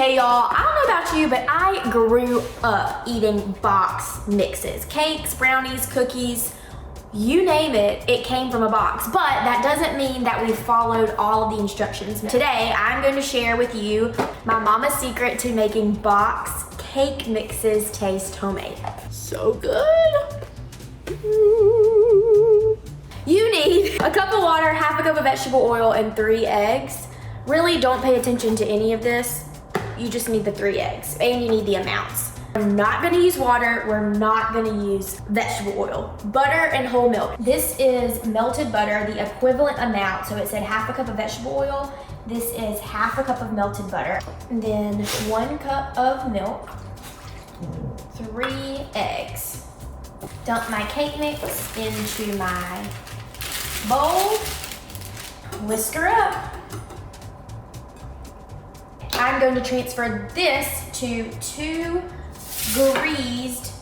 Hey y'all, I don't know about you, but I grew up eating box mixes. Cakes, brownies, cookies, you name it, it came from a box. But that doesn't mean that we followed all of the instructions. Today, I'm going to share with you my mama's secret to making box cake mixes taste homemade. So good. You need a cup of water, half a cup of vegetable oil, and 3 eggs. Really don't pay attention to any of this. You just need the 3 eggs and you need the amounts. We're not gonna use water, we're not gonna use vegetable oil. Butter and whole milk. This is melted butter, the equivalent amount. So it said half a cup of vegetable oil. This is half a cup of melted butter. And then 1 cup of milk, 3 eggs. Dump my cake mix into my bowl, whisk her up. I'm going to transfer this to 2 greased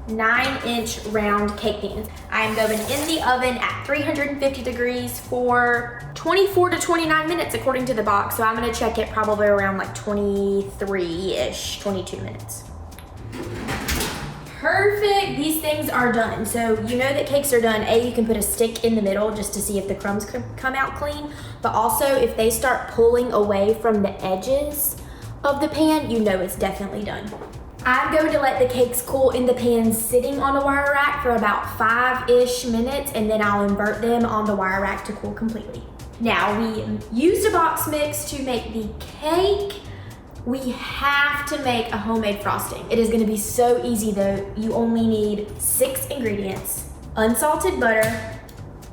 9-inch round cake pans. I'm going in the oven at 350 degrees for 24 to 29 minutes according to the box. So I'm gonna check it probably around like 23-ish, 22 minutes. Perfect, these things are done. So you know that cakes are done. You can put a stick in the middle just to see if the crumbs come out clean. But also if they start pulling away from the edges of the pan, you know it's definitely done. I'm going to let the cakes cool in the pan sitting on a wire rack for about 5-ish minutes, and then I'll invert them on the wire rack to cool completely. Now we used a box mix to make the cake. We have to make a homemade frosting. It is gonna be so easy though. You only need 6 ingredients: unsalted butter,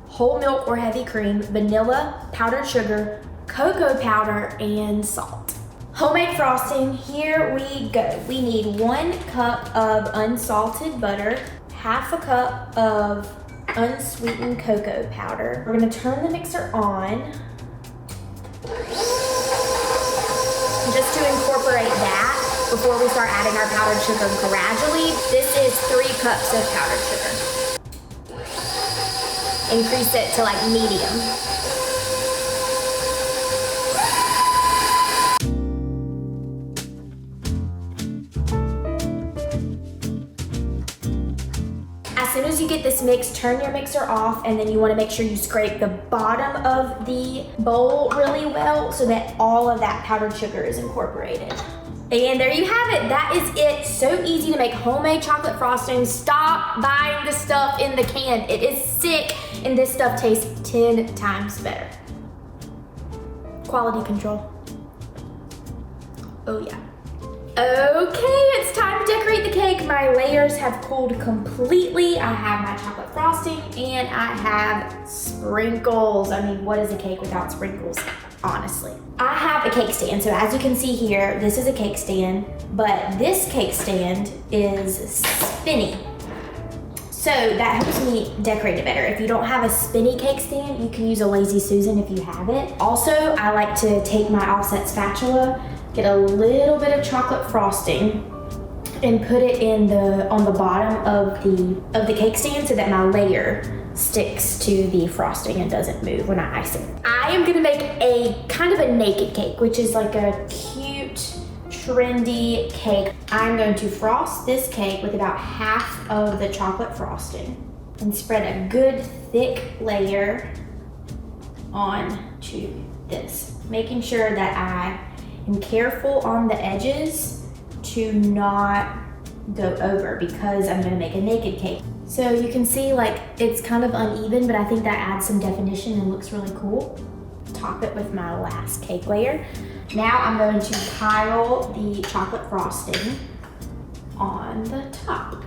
whole milk or heavy cream, vanilla, powdered sugar, cocoa powder, and salt. Homemade frosting, here we go. We need 1 cup of unsalted butter, half a cup of unsweetened cocoa powder. We're gonna turn the mixer on. Just to incorporate that before we start adding our powdered sugar gradually. This is 3 cups of powdered sugar. Increase it to like medium. As soon as you get this mix, turn your mixer off, and then you want to make sure you scrape the bottom of the bowl really well so that all of that powdered sugar is incorporated. And there you have it. That is it. So easy to make homemade chocolate frosting. Stop buying the stuff in the can. It is sick, and this stuff tastes 10 times better. Quality control. Oh yeah. Okay, it's time to decorate the cake. My layers have cooled completely. I have my chocolate frosting and I have sprinkles. I mean, what is a cake without sprinkles, honestly? I have a cake stand. So as you can see here, this is a cake stand, but this cake stand is spinny. So that helps me decorate it better. If you don't have a spinny cake stand, you can use a Lazy Susan if you have it. Also, I like to take my offset spatula, get a little bit of chocolate frosting, and put it on the bottom of the cake stand so that my layer sticks to the frosting and doesn't move when I ice it. I am gonna make a kind of a naked cake, which is like a cute, trendy cake. I'm going to frost this cake with about half of the chocolate frosting and spread a good thick layer onto this, making sure that I am careful on the edges to not go over because I'm gonna make a naked cake. So you can see like it's kind of uneven, but I think that adds some definition and looks really cool. Top it with my last cake layer. Now I'm going to pile the chocolate frosting on the top.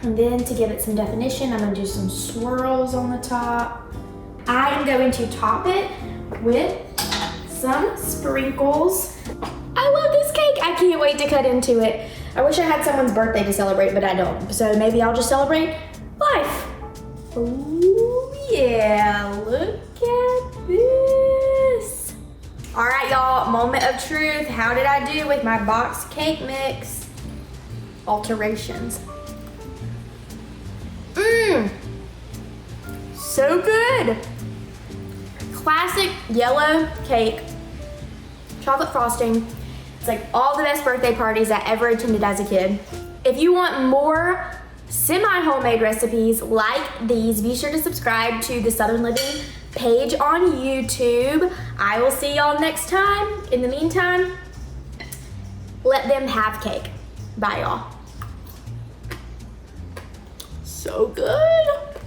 And then to give it some definition, I'm gonna do some swirls on the top. I am going to top it with some sprinkles. I love this cake. I can't wait to cut into it. I wish I had someone's birthday to celebrate, but I don't. So maybe I'll just celebrate life. Oh yeah, look at this. All right, y'all, moment of truth. How did I do with my box cake mix alterations? So good. Classic yellow cake. chocolate frosting. It's like all the best birthday parties I ever attended as a kid. If you want more semi-homemade recipes like these, be sure to subscribe to the Southern Living page on YouTube. I will see y'all next time. In the meantime, let them have cake. Bye, y'all. So good.